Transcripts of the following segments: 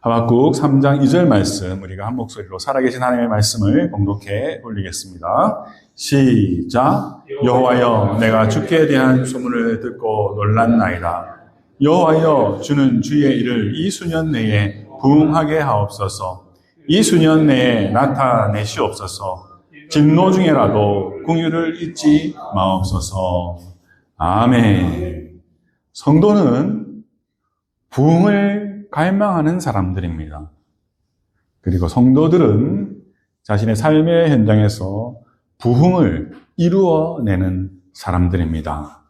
하박국 3장 2절 말씀, 우리가 한 목소리로 살아계신 하나님의 말씀을 공독해 올리겠습니다. 시작. 여호와여, 내가 주께 대한 소문을 듣고 놀랐나이다. 여호와여, 주는 주의 일을 이 수년 내에 부응하게 하옵소서. 이 수년 내에 나타내시옵소서. 진노 중에라도 긍휼을 잊지 마옵소서. 아멘. 성도는 부흥을 갈망하는 사람들입니다. 그리고 성도들은 자신의 삶의 현장에서 부흥을 이루어내는 사람들입니다.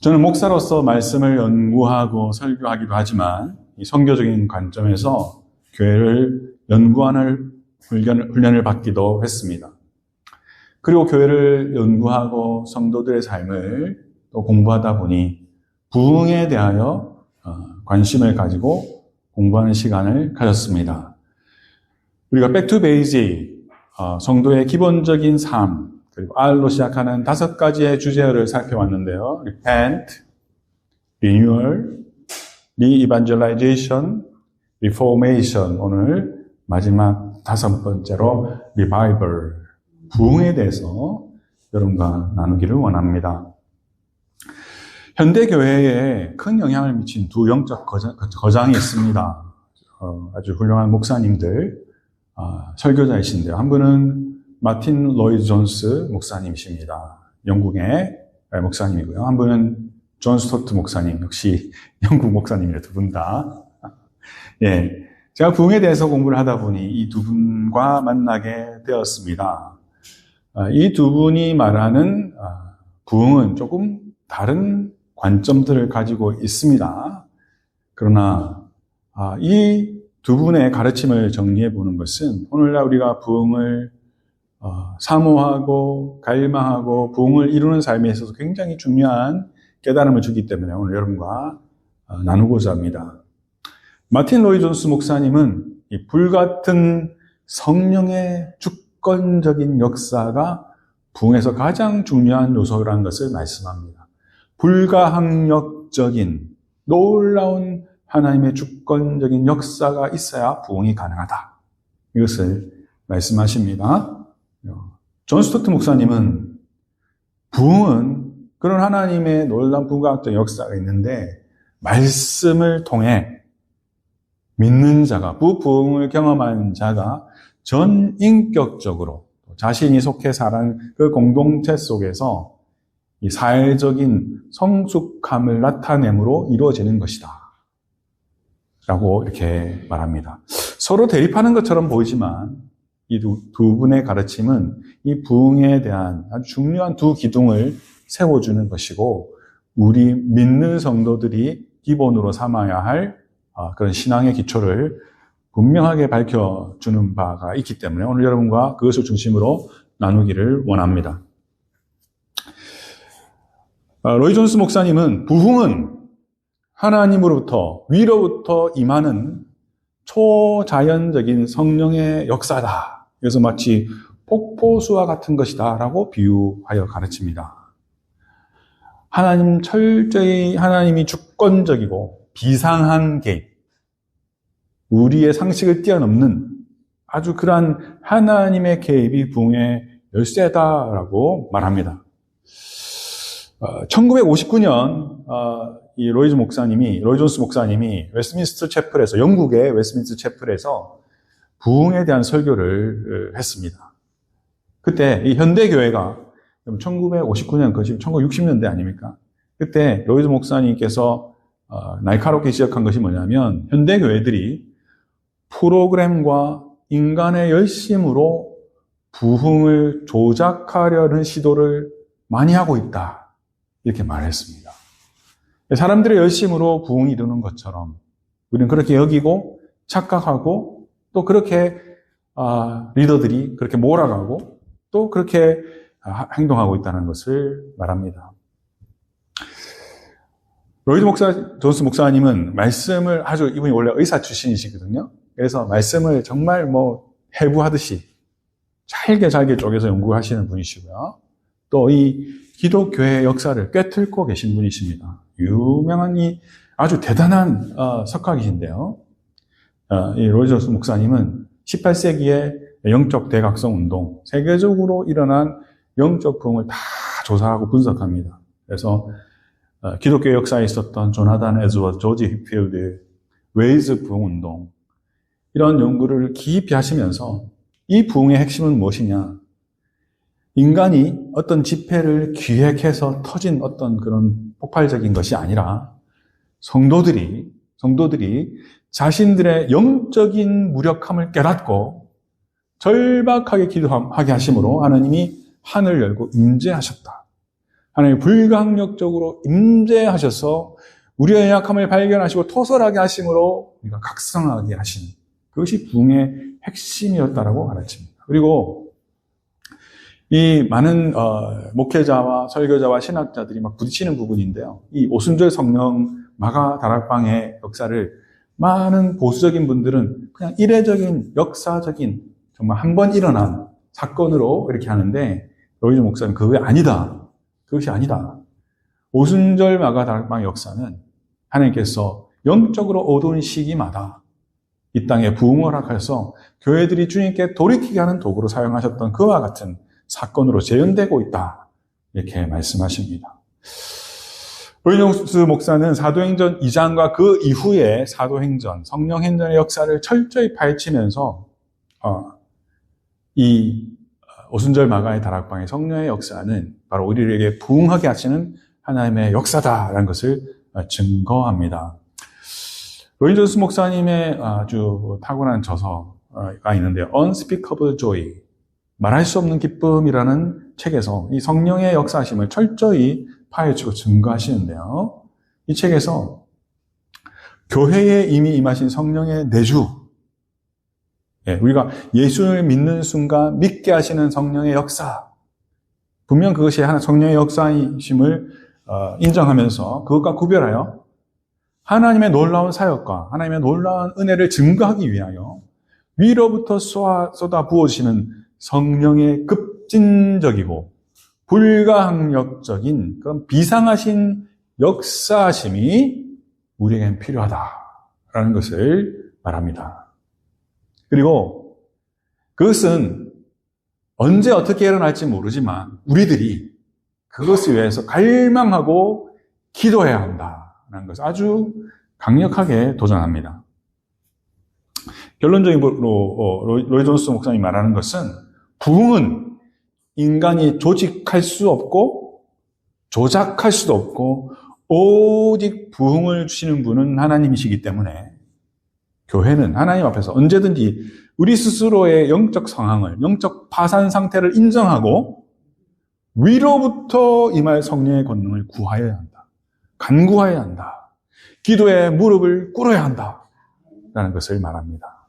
저는 목사로서 말씀을 연구하고 설교하기도 하지만 이 선교적인 관점에서 교회를 연구하는 훈련을 받기도 했습니다. 그리고 교회를 연구하고 성도들의 삶을 또 공부하다 보니 부흥에 대하여 관심을 가지고 공부하는 시간을 가졌습니다. 우리가 Back to Basic, 성도의 기본적인 삶, 그리고 R로 시작하는 5가지의 주제를 살펴왔는데요. Repent, Renewal, Re-evangelization, Reformation, 오늘 마지막 5번째로 Revival, 부흥에 대해서 여러분과 나누기를 원합니다. 현대교회에 큰 영향을 미친 두 영적 거장이 있습니다. 아주 훌륭한 목사님들, 설교자이신데요. 한 분은 마틴 로이드 존스 목사님이십니다. 영국의 목사님이고요. 한 분은 존 스토트 목사님, 역시 영국 목사님이에요. 두 분 다. 예, 제가 부흥에 대해서 공부를 하다 보니 이 두 분과 만나게 되었습니다. 이 두 분이 말하는 부흥은 조금 다른 관점들을 가지고 있습니다. 그러나 이 두 분의 가르침을 정리해 보는 것은 오늘날 우리가 부흥을 사모하고 갈망하고 부흥을 이루는 삶에 있어서 굉장히 중요한 깨달음을 주기 때문에 오늘 여러분과 나누고자 합니다. 마틴 로이 존스 목사님은 이 불같은 성령의 주권적인 역사가 부흥에서 가장 중요한 요소라는 것을 말씀합니다. 불가항력적인 놀라운 하나님의 주권적인 역사가 있어야 부흥이 가능하다. 이것을 말씀하십니다. 존 스토트 목사님은 부흥은 그런 하나님의 놀라운 불가항력적 역사가 있는데 말씀을 통해 믿는 자가, 부흥을 경험한 자가 전인격적으로 자신이 속해 살아가는 그 공동체 속에서 이 사회적인 성숙함을 나타내므로 이루어지는 것이다. 라고 이렇게 말합니다. 서로 대립하는 것처럼 보이지만 이 두 분의 가르침은 이 부흥에 대한 아주 중요한 두 기둥을 세워주는 것이고 우리 믿는 성도들이 기본으로 삼아야 할 그런 신앙의 기초를 분명하게 밝혀주는 바가 있기 때문에 오늘 여러분과 그것을 중심으로 나누기를 원합니다. 로이 존스 목사님은 부흥은 하나님으로부터 위로부터 임하는 초자연적인 성령의 역사다. 그래서 마치 폭포수와 같은 것이다 라고 비유하여 가르칩니다. 철저히 하나님이 주권적이고 비상한 개입, 우리의 상식을 뛰어넘는 아주 그러한 하나님의 개입이 부흥의 열쇠다라고 말합니다. 1959년 이 로이 존스 목사님이 웨스트민스터 채플에서 영국의 웨스트민스터 채플에서 부흥에 대한 설교를 했습니다. 그때 이 현대 교회가 1959년 그 지금 1960년대 아닙니까? 그때 로이 존스 목사님께서 날카롭게 지적한 것이 뭐냐면 현대 교회들이 프로그램과 인간의 열심으로 부흥을 조작하려는 시도를 많이 하고 있다. 이렇게 말했습니다. 사람들의 열심으로 부흥이 이루는 것처럼 우리는 그렇게 여기고 착각하고 또 그렇게 리더들이 그렇게 몰아가고 또 그렇게 행동하고 있다는 것을 말합니다. 로이드 존스 목사님은 말씀을 이분이 원래 의사 출신이시거든요. 그래서 말씀을 정말 해부하듯이 잘게 쪼개서 연구하시는 분이시고요. 또 이 기독교의 역사를 꿰뚫고 계신 분이십니다. 유명한 아주 대단한 석학이신데요. 이 로이 존스 목사님은 18세기의 영적 대각성 운동, 세계적으로 일어난 영적 부흥을 다 조사하고 분석합니다. 그래서 기독교 역사에 있었던 조나단 에즈워드, 조지 휘필드, 웨이즈 부흥 운동, 이런 연구를 깊이 하시면서 이 부흥의 핵심은 무엇이냐? 인간이 어떤 집회를 기획해서 터진 어떤 그런 폭발적인 것이 아니라 성도들이 자신들의 영적인 무력함을 깨닫고 절박하게 기도하게 하심으로 하나님이 하늘을 열고 임재하셨다. 하나님이 불가항력적으로 임재하셔서 우리의 약함을 발견하시고 토설하게 하심으로 우리가 각성하게 하신, 그것이 부흥의 핵심이었다라고 가르칩니다. 그리고 이 많은 목회자와 설교자와 신학자들이 막 부딪히는 부분인데요. 이 오순절 성령 마가 다락방의 역사를 많은 보수적인 분들은 그냥 이례적인 역사적인 정말 한 번 일어난 사건으로 이렇게 하는데, 로이즈 목사는 그게 아니다. 그것이 아니다. 오순절 마가 다락방의 역사는 하나님께서 영적으로 어두운 시기마다 이 땅에 부흥을 허락해서 교회들이 주님께 돌이키게 하는 도구로 사용하셨던 그와 같은 사건으로 재현되고 있다. 이렇게 말씀하십니다. 로이존스 목사는 사도행전 2장과 그 이후에 사도행전, 성령행전의 역사를 철저히 파헤치면서 이 오순절 마가의 다락방의 성령의 역사는 바로 우리에게 부흥하게 하시는 하나님의 역사다라는 것을 증거합니다. 로이존스 목사님의 아주 타고난 저서가 있는데요. Unspeakable Joy, 말할 수 없는 기쁨이라는 책에서 이 성령의 역사하심을 철저히 파헤치고 증거하시는데요. 이 책에서 교회에 이미 임하신 성령의 내주, 우리가 예수를 믿는 순간 믿게 하시는 성령의 역사, 분명 그것이 하나 성령의 역사이심을 인정하면서 그것과 구별하여 하나님의 놀라운 사역과 하나님의 놀라운 은혜를 증거하기 위하여 위로부터 쏟아 부어지는 성령의 급진적이고 불가항력적인 그런 비상하신 역사하심이 우리에겐 필요하다라는 것을 말합니다. 그리고 그것은 언제 어떻게 일어날지 모르지만 우리들이 그것을 위해서 갈망하고 기도해야 한다는 것을 아주 강력하게 도전합니다. 결론적으로 로이 존스 목사님이 말하는 것은 부흥은 인간이 조직할 수 없고 조작할 수도 없고 오직 부흥을 주시는 분은 하나님이시기 때문에 교회는 하나님 앞에서 언제든지 우리 스스로의 영적 상황을, 영적 파산 상태를 인정하고 위로부터 임할 성령의 권능을 구하여야 한다. 간구해야 한다. 기도에 무릎을 꿇어야 한다. 라는 것을 말합니다.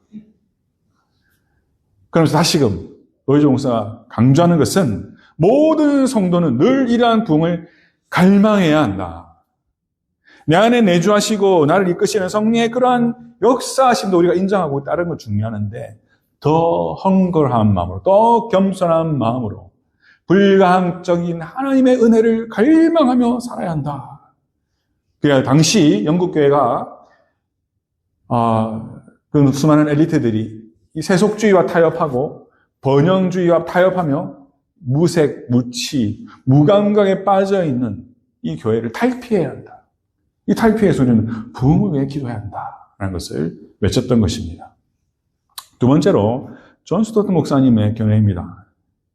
그러면서 다시금 로이즈 목사가 강조하는 것은 모든 성도는 늘 이러한 부흥을 갈망해야 한다. 내 안에 내주하시고 나를 이끄시는 성령의 그러한 역사하심도 우리가 인정하고 따르는 건 중요한데 더 헝걸한 마음으로, 더 겸손한 마음으로 불가항적인 하나님의 은혜를 갈망하며 살아야 한다. 그래야 당시 영국 교회가 그 수많은 엘리트들이 이 세속주의와 타협하고 번영주의와 타협하며 무색, 무치, 무감각에 빠져있는 이 교회를 탈피해야 한다. 이 탈피해서 우리는 부흥을 위해 기도해야 한다라는 것을 외쳤던 것입니다. 두 번째로 존 스토트 목사님의 견해입니다.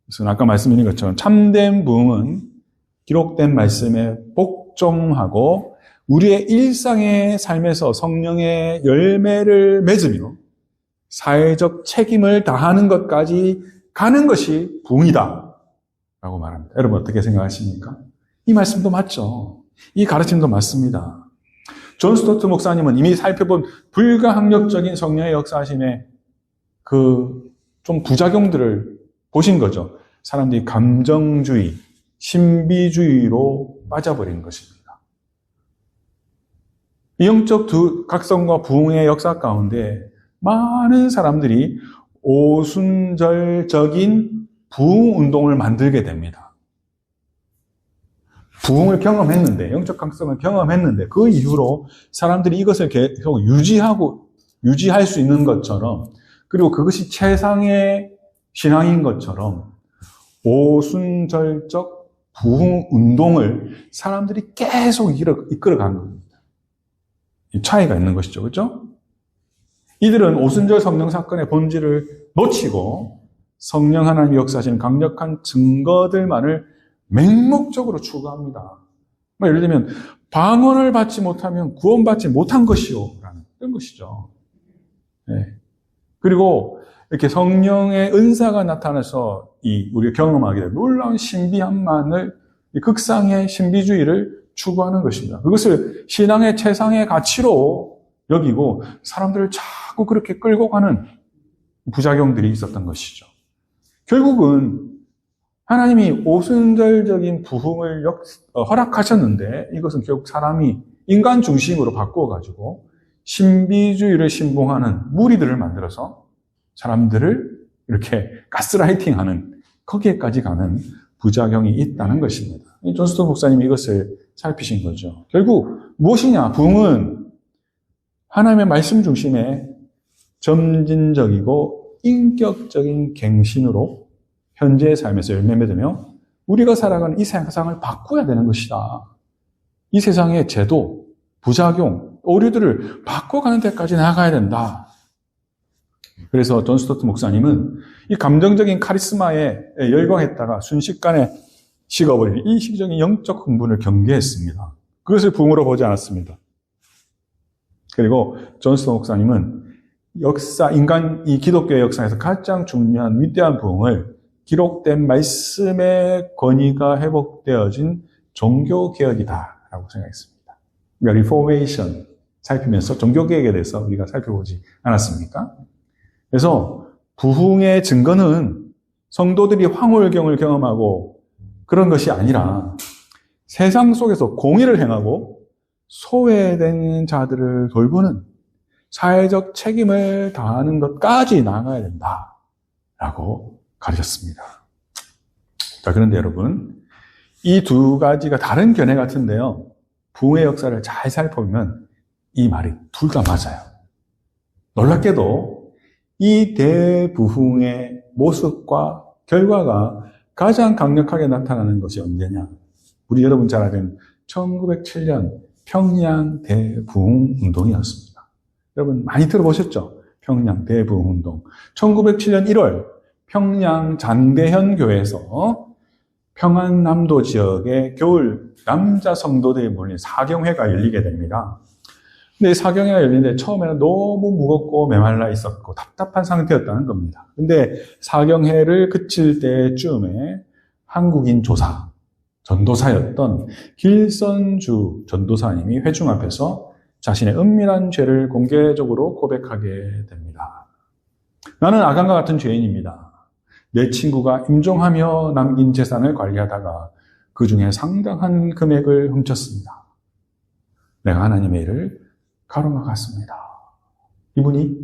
그래서 아까 말씀드린 것처럼 참된 부흥은 기록된 말씀에 복종하고 우리의 일상의 삶에서 성령의 열매를 맺으며 사회적 책임을 다하는 것까지 가는 것이 부흥이다 라고 말합니다. 여러분 어떻게 생각하십니까? 이 말씀도 맞죠. 이 가르침도 맞습니다. 존 스토트 목사님은 이미 살펴본 불가항력적인 성령의 역사하심의 그 좀 부작용들을 보신 거죠. 사람들이 감정주의, 신비주의로 빠져버린 것입니다. 이 영적 각성과 부흥의 역사 가운데 많은 사람들이 오순절적인 부흥 운동을 만들게 됩니다. 부흥을 경험했는데, 영적 각성을 경험했는데 그 이후로 사람들이 이것을 계속 유지하고 유지할 수 있는 것처럼, 그리고 그것이 최상의 신앙인 것처럼 오순절적 부흥 운동을 사람들이 계속 이끌어가는 겁니다. 이 차이가 있는 것이죠. 그렇죠? 이들은 오순절 성령 사건의 본질을 놓치고 성령 하나님이 역사하시는 강력한 증거들만을 맹목적으로 추구합니다. 예를 들면 방언을 받지 못하면 구원받지 못한 것이요 라는 그런 것이죠. 네. 그리고 이렇게 성령의 은사가 나타나서 우리가 경험하게 된 놀라운 신비함만을 극상의 신비주의를 추구하는 것입니다. 그것을 신앙의 최상의 가치로 여기고 사람들을 자꾸 그렇게 끌고 가는 부작용들이 있었던 것이죠. 결국은 하나님이 오순절적인 부흥을 허락하셨는데 이것은 결국 사람이 인간 중심으로 바꾸어가지고 신비주의를 신봉하는 무리들을 만들어서 사람들을 이렇게 가스라이팅하는 거기에까지 가는 부작용이 있다는 것입니다. 존 스토트 목사님이 이것을 살피신 거죠. 결국 무엇이냐? 부흥은 하나님의 말씀 중심의 점진적이고 인격적인 갱신으로 현재의 삶에서 열매 맺으며 우리가 살아가는 이 세상을 바꿔야 되는 것이다. 이 세상의 제도, 부작용, 오류들을 바꿔가는 데까지 나아가야 된다. 그래서 존 스토트 목사님은 이 감정적인 카리스마에 열광했다가 순식간에 식어버린 이 시기적인 영적 흥분을 경계했습니다. 그것을 부흥으로 보지 않았습니다. 그리고 존 스토트 목사님은 이 기독교의 역사에서 가장 중요한 위대한 부흥을 기록된 말씀의 권위가 회복되어진 종교개혁이다라고 생각했습니다. 우리가 리포메이션 살피면서 종교개혁에 대해서 우리가 살펴보지 않았습니까? 그래서 부흥의 증거는 성도들이 황홀경을 경험하고 그런 것이 아니라 세상 속에서 공의를 행하고 소외된 자들을 돌보는 사회적 책임을 다하는 것까지 나아가야 된다라고 가르쳤습니다. 자, 그런데 여러분, 이 두 가지가 다른 견해 같은데요. 부흥의 역사를 잘 살펴보면 이 말이 둘 다 맞아요. 놀랍게도 이 대부흥의 모습과 결과가 가장 강력하게 나타나는 것이 언제냐? 우리 여러분 잘 아는 1907년 평양 대부흥 운동이었습니다. 여러분 많이 들어보셨죠? 평양 대부흥 운동. 1907년 1월 평양 장대현 교회에서 평안남도 지역의 겨울 남자 성도들이 모인 사경회가 열리게 됩니다. 근데 사경회가 열리는데 처음에는 너무 무겁고 메말라 있었고 답답한 상태였다는 겁니다. 근데 사경회를 그칠 때쯤에 한국인 전도사였던 길선주 전도사님이 회중 앞에서 자신의 은밀한 죄를 공개적으로 고백하게 됩니다. 나는 아간과 같은 죄인입니다. 내 친구가 임종하며 남긴 재산을 관리하다가 그 중에 상당한 금액을 훔쳤습니다. 내가 하나님의 일을 가로막았습니다. 이분이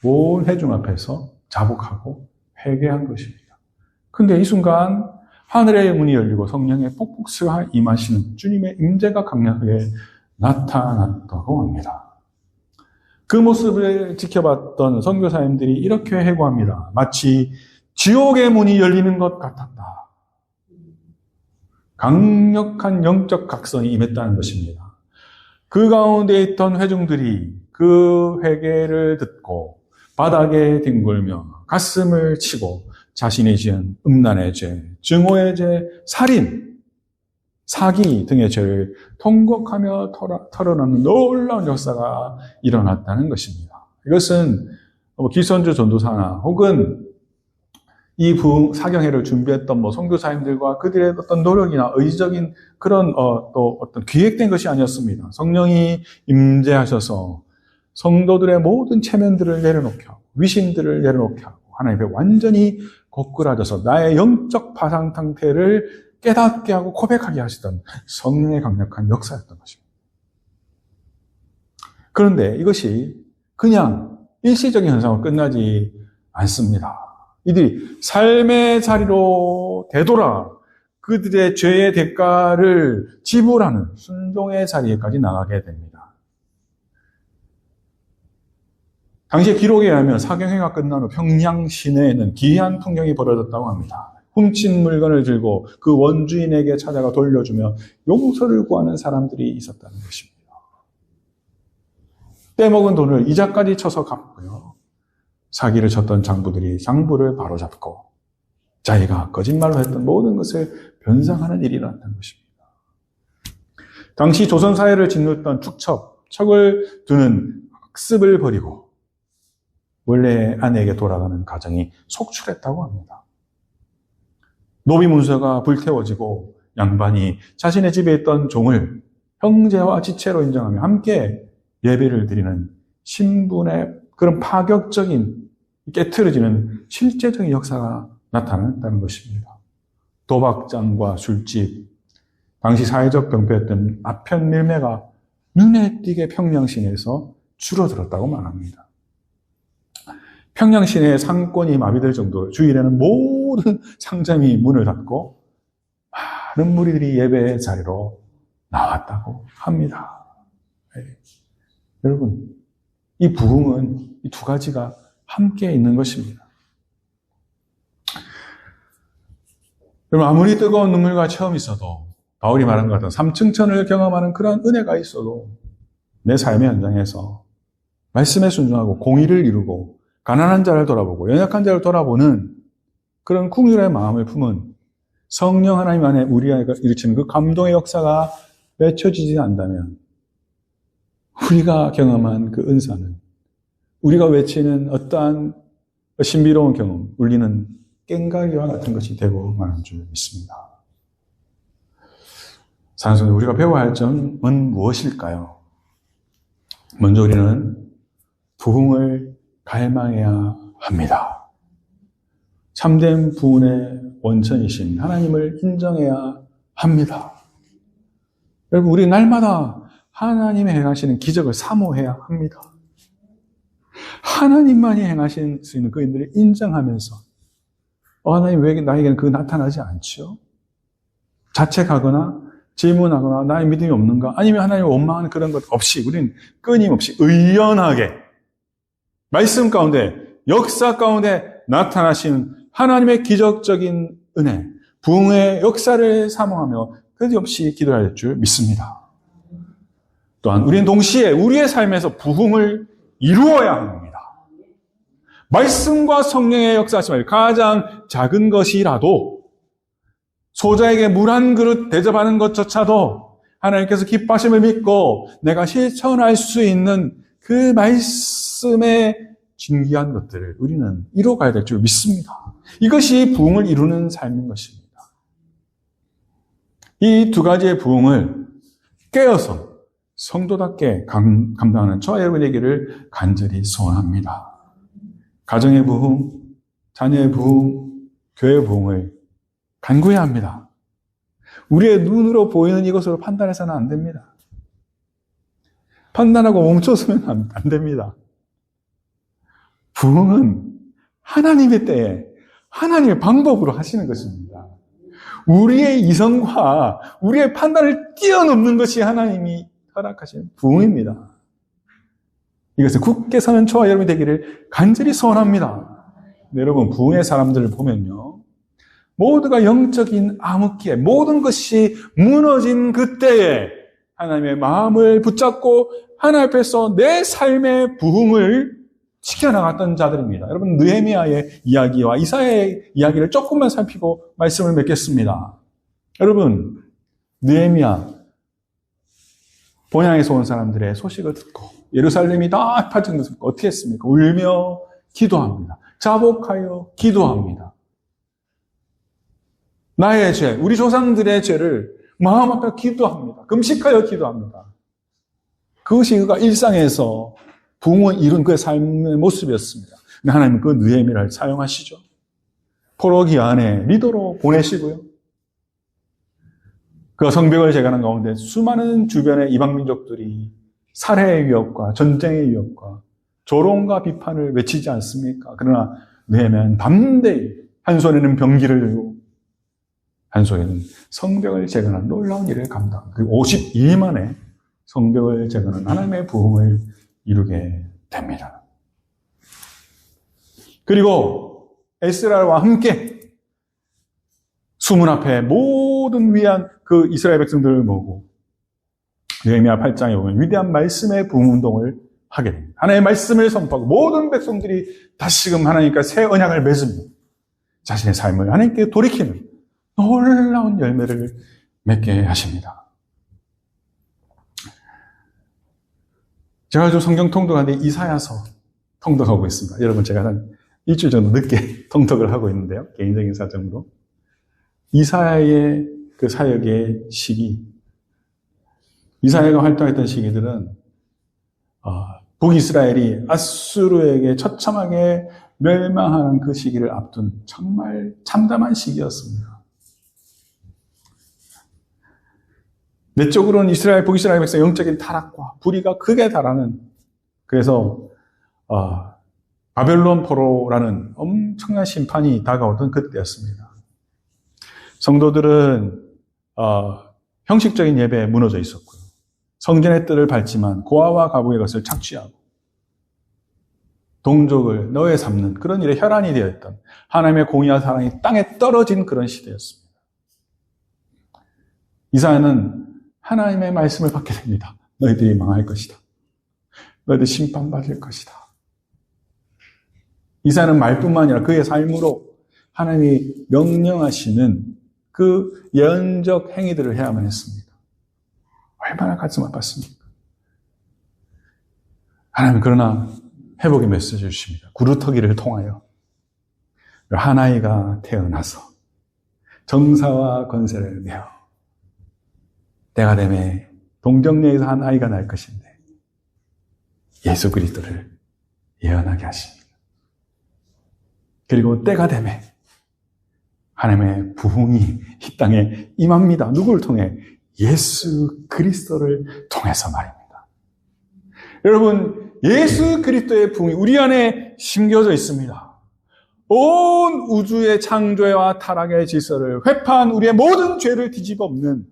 온 회중 앞에서 자복하고 회개한 것입니다. 근데 이 순간 하늘의 문이 열리고 성령의 폭풍수가 임하시는 주님의 임재가 강력하게 나타났다고 합니다. 그 모습을 지켜봤던 선교사님들이 이렇게 회고합니다. 마치 지옥의 문이 열리는 것 같았다. 강력한 영적 각성이 임했다는 것입니다. 그 가운데 있던 회중들이 그 회개를 듣고 바닥에 뒹굴며 가슴을 치고 자신이 지은 음란의 죄, 증오의 죄, 살인, 사기 등의 죄를 통곡하며 털어놓는 놀라운 역사가 일어났다는 것입니다. 이것은 길선주 전도사나 혹은 이 사경회를 준비했던 선교사님들과 그들의 어떤 노력이나 의지적인 그런 또 어떤 기획된 것이 아니었습니다. 성령이 임재하셔서 성도들의 모든 체면들을 내려놓게 하고 위신들을 내려놓게 하고 하나님 앞에 완전히 고꾸라져서 나의 영적 파상 상태를 깨닫게 하고 고백하게 하시던 성령의 강력한 역사였던 것입니다. 그런데 이것이 그냥 일시적인 현상으로 끝나지 않습니다. 이들이 삶의 자리로 되돌아 그들의 죄의 대가를 지불하는 순종의 자리에까지 나가게 됩니다. 당시 기록에 의하면 사경회가 끝난 후 평양 시내에는 기이한 풍경이 벌어졌다고 합니다. 훔친 물건을 들고 그 원주인에게 찾아가 돌려주며 용서를 구하는 사람들이 있었다는 것입니다. 떼먹은 돈을 이자까지 쳐서 갚고요. 사기를 쳤던 장부들이 장부를 바로잡고 자기가 거짓말로 했던 모든 것을 변상하는 일이 일어났던 것입니다. 당시 조선사회를 짓누르던 척을 두는 학습을 버리고 원래 아내에게 돌아가는 가정이 속출했다고 합니다. 노비 문서가 불태워지고 양반이 자신의 집에 있던 종을 형제와 지체로 인정하며 함께 예배를 드리는 신분의 그런 파격적인 깨트려지는 실제적인 역사가 나타났다는 것입니다. 도박장과 술집, 당시 사회적 병폐였던 아편 밀매가 눈에 띄게 평양시내에서 줄어들었다고 말합니다. 평양시내의 상권이 마비될 정도로 주일에는 모든 상점이 문을 닫고 많은 무리들이 예배의 자리로 나왔다고 합니다. 네. 여러분, 이 부흥은 이 두 가지가 함께 있는 것입니다. 여러분, 아무리 뜨거운 눈물과 체험이 있어도 바울이 말한 것 같은 삼층천을 경험하는 그런 은혜가 있어도 내 삶의 현장에서 말씀에 순종하고 공의를 이루고 가난한 자를 돌아보고 연약한 자를 돌아보는 그런 궁휼의 마음을 품은 성령 하나님 안에 우리가 일으키는 그 감동의 역사가 맺혀지지 않는다면 우리가 경험한 그 은사는 우리가 외치는 어떠한 신비로운 경험, 울리는 꽹과리와 같은 것이 되고 마는 줄 믿습니다. 사랑하는 성도, 우리가 배워야 할 점은 무엇일까요? 먼저 우리는 부흥을 갈망해야 합니다. 참된 부흥의 원천이신 하나님을 인정해야 합니다. 여러분, 우리 날마다 하나님이 행하시는 기적을 사모해야 합니다. 하나님만이 행하실 수 있는 그 일들을 인정하면서 하나님 왜 나에게는 그거 나타나지 않죠? 자책하거나 질문하거나 나의 믿음이 없는가? 아니면 하나님을 원망하는 그런 것 없이 우리는 끊임없이 의연하게 말씀 가운데 역사 가운데 나타나신 하나님의 기적적인 은혜, 부흥의 역사를 사모하며 끊임없이 기도해야 할 줄 믿습니다. 또한 우리는 동시에 우리의 삶에서 부흥을 이루어야 합니다. 말씀과 성령의 역사하심을 가장 작은 것이라도 소자에게 물 한 그릇 대접하는 것조차도 하나님께서 기뻐하심을 믿고 내가 실천할 수 있는 그 말씀의 진귀한 것들을 우리는 이루어가야 될 줄 믿습니다. 이것이 부흥을 이루는 삶인 것입니다. 이 두 가지의 부흥을 깨어서 성도답게 감당하는 저와 여러분에게를 간절히 소원합니다. 가정의 부흥, 자녀의 부흥, 교회의 부흥을 간구해야 합니다. 우리의 눈으로 보이는 이것으로 판단해서는 안 됩니다. 판단하고 멈춰서면 안 됩니다. 부흥은 하나님의 때에 하나님의 방법으로 하시는 것입니다. 우리의 이성과 우리의 판단을 뛰어넘는 것이 하나님이 허락하신 부흥입니다. 이것을 굳게 서는 저와 여러분이 되기를 간절히 소원합니다. 여러분, 부흥의 사람들을 보면요, 모두가 영적인 암흑기에 모든 것이 무너진 그때에 하나님의 마음을 붙잡고 하나님 앞에서 내 삶의 부흥을 지켜나갔던 자들입니다. 여러분, 느헤미야의 이야기와 이사야의 이야기를 조금만 살피고 말씀을 맺겠습니다. 여러분, 느헤미야 본향에서 온 사람들의 소식을 듣고 예루살렘이 다 파진 것을 어떻게 했습니까? 울며 기도합니다. 자복하여 기도합니다. 나의 죄, 우리 조상들의 죄를 마음 앞에 기도합니다. 금식하여 기도합니다. 그것이 그가 일상에서 부흥을 이룬 그의 삶의 모습이었습니다. 근데 하나님은 그 느헤미야를 사용하시죠. 포로기 안에 리더로 보내시고요. 그 성벽을 재건한 가운데 수많은 주변의 이방 민족들이 살해의 위협과 전쟁의 위협과 조롱과 비판을 외치지 않습니까? 그러나 느헤미야는 담대히 한 손에는 병기를 들고 한 손에는 성벽을 재건한 놀라운 일을 감당. 그 52일 만에 성벽을 재건한 하나님의 부흥을 이루게 됩니다. 그리고 에스라와 함께 수문 앞에 모든 위안 그 이스라엘 백성들을 모으고 느헤미야 8장에 보면 위대한 말씀의 부흥운동을 하게 됩니다. 하나님의 말씀을 선포하고 모든 백성들이 다시금 하나님과 새 언약을 맺으며 자신의 삶을 하나님께 돌이키는 놀라운 열매를 맺게 하십니다. 제가 요즘 성경 통독하는데 이사야서 통독하고 있습니다. 여러분, 제가 한 일주일 정도 늦게 통독을 하고 있는데요. 개인적인 사정으로. 이사야의 그 사역의 시기, 이사야가 활동했던 시기들은 북이스라엘이 아수르에게 처참하게 멸망하는 그 시기를 앞둔 정말 참담한 시기였습니다. 내적으로는 북이스라엘 백성 영적인 타락과 불의가 극에 달하는, 그래서 바벨론 포로라는 엄청난 심판이 다가오던 그때였습니다. 성도들은 형식적인 예배에 무너져 있었고요. 성전의 뜰을 밟지만 고아와 가부의 것을 착취하고 동족을 너에 삼는 그런 일에 혈안이 되어 있던 하나님의 공의와 사랑이 땅에 떨어진 그런 시대였습니다. 이사야는 하나님의 말씀을 받게 됩니다. 너희들이 망할 것이다. 너희들 심판받을 것이다. 이사야는 말뿐만 아니라 그의 삶으로 하나님이 명령하시는 그 예언적 행위들을 해야만 했습니다. 얼마나 가슴 아팠습니까? 하나님은 그러나 회복의 메시지를 주십니다. 구루터기를 통하여 한 아이가 태어나서 정사와 권세를 메어 때가 되매 동정녀에서 한 아이가 날 것인데 예수 그리스도를 예언하게 하십니다. 그리고 때가 되매 하나님의 부흥이 이 땅에 임합니다. 누구를 통해? 예수 그리스도를 통해서 말입니다. 여러분, 예수 그리스도의 부흥이 우리 안에 심겨져 있습니다. 온 우주의 창조와 타락의 질서를 회파한 우리의 모든 죄를 뒤집어 엎는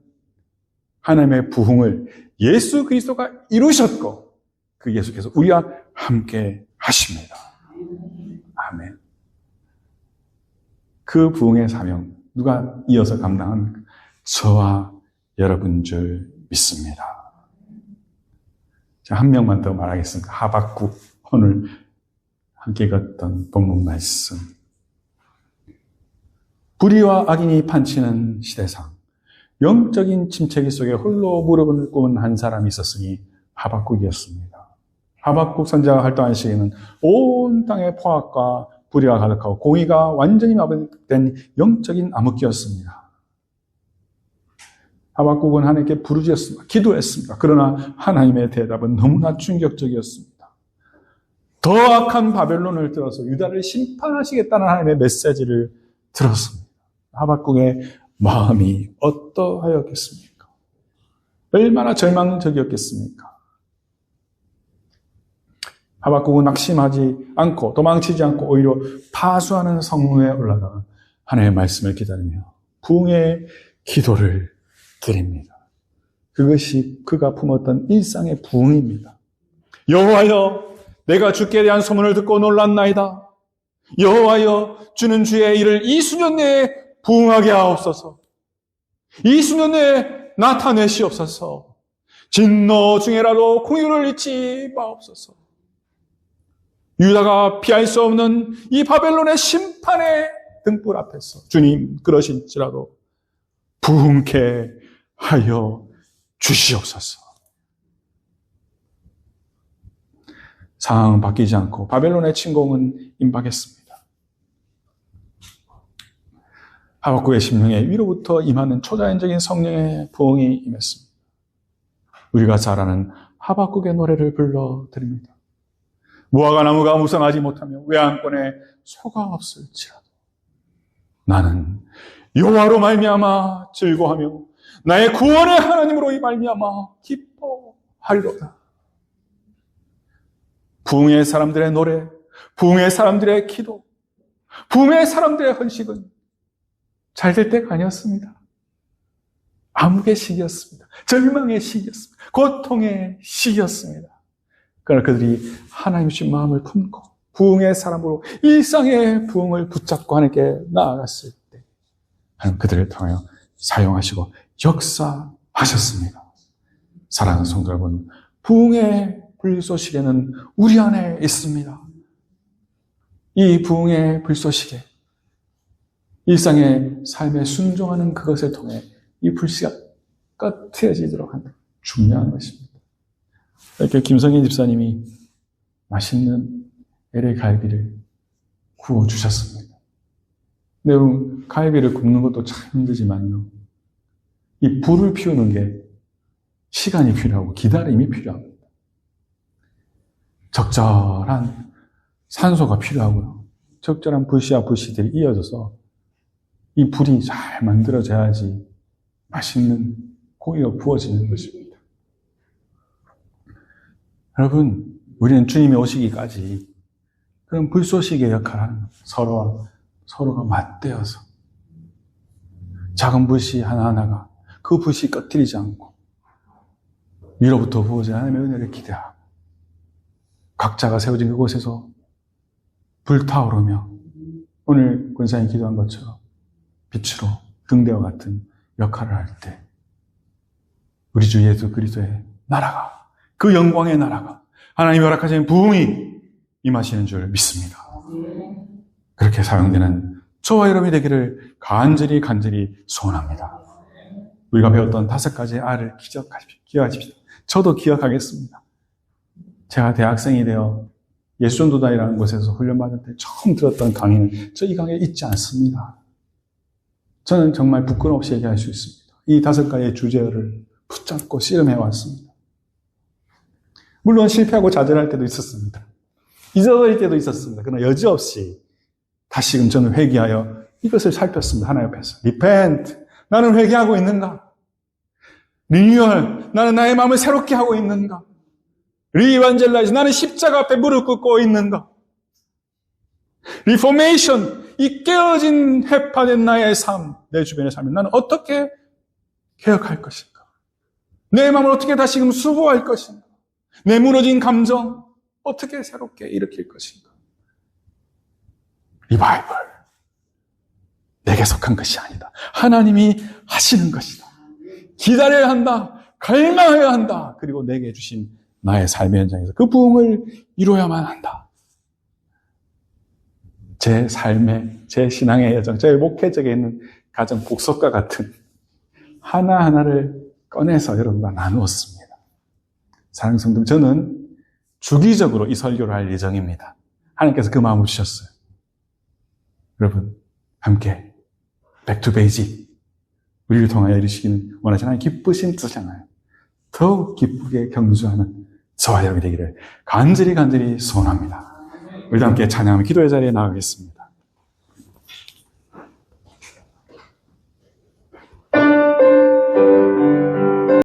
하나님의 부흥을 예수 그리스도가 이루셨고 그 예수께서 우리와 함께 하십니다. 아멘. 그 부흥의 사명 누가 이어서 감당합니까? 저와 여러분 줄 믿습니다. 자, 한 명만 더 말하겠습니다. 하박국, 오늘 함께 읽었던 본문 말씀. 불의와 악인이 판치는 시대상 영적인 침체기 속에 홀로 무릎을 꿇은 한 사람이 있었으니 하박국이었습니다. 하박국 선지자가 활동한 시기는 온 땅의 포악과 불의가 가득하고 공의가 완전히 마비된 영적인 암흑기였습니다. 하박국은 하나님께 부르짖었습니다. 기도했습니다. 그러나 하나님의 대답은 너무나 충격적이었습니다. 더 악한 바벨론을 들어서 유다를 심판하시겠다는 하나님의 메시지를 들었습니다. 하박국의 마음이 어떠하였겠습니까? 얼마나 절망적이었겠습니까? 하박국은 낙심하지 않고 도망치지 않고 오히려 파수하는 성문에 올라가 하나님의 말씀을 기다리며 부흥의 기도를 드립니다. 그것이 그가 품었던 일상의 부흥입니다. 여호와여, 내가 주께 대한 소문을 듣고 놀랐나이다. 여호와여, 주는 주의 일을 이 수년 내에 부흥하게 하옵소서. 이 수년 내에 나타내시옵소서. 진노 중에라도 공의를 잊지 마옵소서. 유다가 피할 수 없는 이 바벨론의 심판의 등불 앞에서 주님 그러실지라도 부흥케 하여 주시옵소서. 상황은 바뀌지 않고 바벨론의 침공은 임박했습니다. 하박국의 심령에 위로부터 임하는 초자연적인 성령의 부흥이 임했습니다. 우리가 잘 아는 하박국의 노래를 불러드립니다. 무화과 나무가 무성하지 못하며 외양권에 소가 없을지라도 나는 여호와로 말미암아 즐거하며 나의 구원의 하나님으로 말미암아 기뻐하리로다. 부흥의 사람들의 노래, 부흥의 사람들의 기도, 부흥의 사람들의 헌식은 잘 될 때가 아니었습니다. 암흑의 시기였습니다. 절망의 시기였습니다. 고통의 시기였습니다. 그러나 그들이 하나님 주신 마음을 품고 부흥의 사람으로 일상의 부흥을 붙잡고 하나님께 나아갔을 때 하나님 그들을 통하여 사용하시고 역사하셨습니다. 사랑하는 성도 여러분, 부흥의 불쏘시개는 우리 안에 있습니다. 이 부흥의 불쏘시개, 일상의 삶에 순종하는 그것을 통해 이 불씨가 꺼트려지도록 하는 중요한 것입니다. 이렇게 김성인 집사님이 맛있는 LA 갈비를 구워주셨습니다. 근데 갈비를 굽는 것도 참 힘들지만요. 이 불을 피우는 게 시간이 필요하고 기다림이 필요합니다. 적절한 산소가 필요하고요. 적절한 불씨와 불씨들이 이어져서 이 불이 잘 만들어져야지 맛있는 고기가 구워지는 것입니다. 여러분, 우리는 주님이 오시기까지 그런 불쏘시개 역할을 하는 겁니다. 서로가 맞대어서 작은 불씨 하나하나가 그 불씨 꺼뜨리지 않고 위로부터 부어진 하나님의 은혜를 기대하고 각자가 세워진 그곳에서 불타오르며 오늘 권사님이 기도한 것처럼 빛으로 등대와 같은 역할을 할 때 우리 주 예수 그리스도의 나라가, 그 영광의 나라가, 하나님이 허락하신 부흥이 임하시는 줄 믿습니다. 그렇게 사용되는 저와 여러분이 되기를 간절히 소원합니다. 우리가 배웠던 5가지의 R을 기억하십시오. 저도 기억하겠습니다. 제가 대학생이 되어 예수전도단이라는 곳에서 훈련받을 때 처음 들었던 강의는 저 이 강의에 있지 않습니다. 저는 정말 부끄럼 없이 얘기할 수 있습니다. 이 5가지의 주제를 붙잡고 씨름해왔습니다. 물론 실패하고 좌절할 때도 있었습니다. 잊어버릴 때도 있었습니다. 그러나 여지없이 다시금 저는 회개하여 이것을 살폈습니다. 하나님 앞에서. Repent. 나는 회개하고 있는가? Renewal. 나는 나의 마음을 새롭게 하고 있는가? Re-evangelize. 나는 십자가 앞에 무릎 꿇고 있는가? Reformation. 이 깨어진 해파된 나의 삶, 내 주변의 삶을 나는 어떻게 개혁할 것인가? 내 마음을 어떻게 다시금 수보할 것인가? 내 무너진 감정 어떻게 새롭게 일으킬 것인가? 리바이벌. 내게 속한 것이 아니다. 하나님이 하시는 것이다. 기다려야 한다. 갈망해야 한다. 그리고 내게 주신 나의 삶의 현장에서 그 부흥을 이루어야만 한다. 제 삶의, 제 신앙의 여정, 제 목회적에 있는 가정 복석과 같은 하나하나를 꺼내서 여러분과 나누었습니다. 사랑하는 성도, 저는 주기적으로 이 설교를 할 예정입니다. 하나님께서 그 마음을 주셨어요. 여러분, 함께 Back to Basic, 우리를 통하여 이루시기는 원하시는 하나님 기쁘신 뜻이잖아요. 더욱 기쁘게 경주하는 저와 여러분이 되기를 간절히 소원합니다. 우리도 함께 찬양하며 기도의 자리에 나가겠습니다.